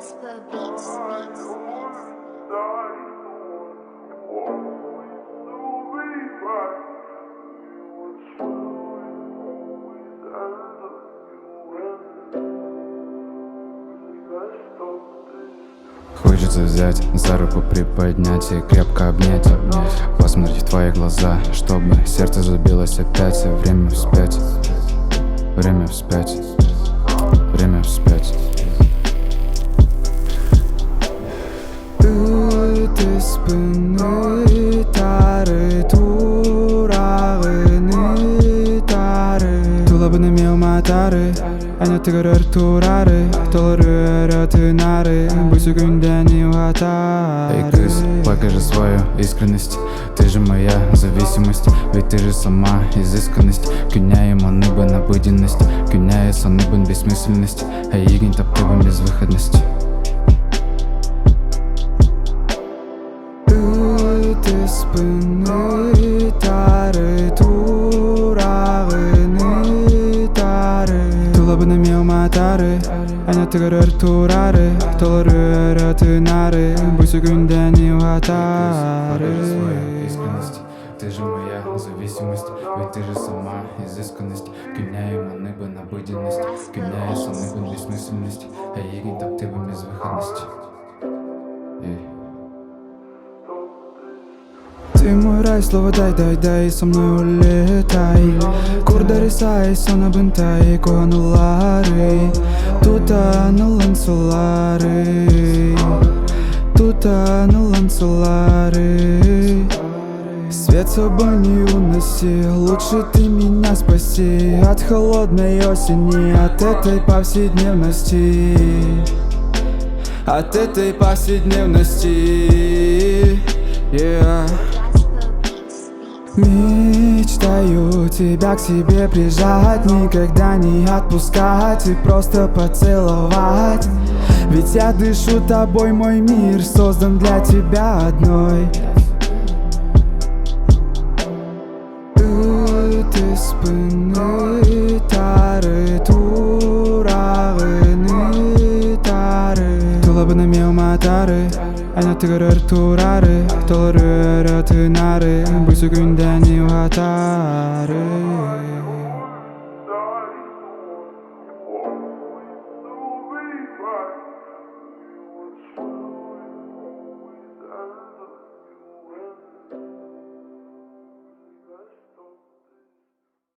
Jasper Beats. Хочется взять за руку, приподнять и крепко обнять, посмотреть в твои глаза, чтобы сердце забилось опять. Время вспять, время вспять, время вспять. Ты спины тары, турағыны тары, Тулабыны мелматары, айнатты көрөр турары, толыры ротынары, бұйсы күнден ұғатары. Эй, кыз, покажи свою искренность, ты же моя зависимость, ведь ты же сама изысканность. Күнәйім аныбын обыденность, күнәйі саныбын бессмысленность, а егін таптыбын безвыходность. Ты спыны тары, турағыны тары, Тулабыны мелматары, айнатты көрөр турары, толыры ротынары, бұйсы күнден ұғатары. Ты же моя зависимость, ведь ты же сама изысканность. Күнәйім аныбын обыденность, күнәйі саныбын бессмысленность, а егін таптыбын безвыходность. Ты мой рай, слово дай, со мной улетай. Курдари сай, санабын тай, коанулары, тутанылын сулары, тутанылын сулары. Свет собой не уноси, лучше ты меня спаси от холодной осени, от этой повседневности, от этой повседневности. Yeah. Мечтаю тебя к себе прижать, никогда не отпускать и просто поцеловать. Ведь я дышу тобой, мой мир создан для тебя одной. Ты спыны тары, турағыны тары, Тулабыны мелматары, айнатты көрөр турары, толыры ротынары, бұйсы күнден ұғатары.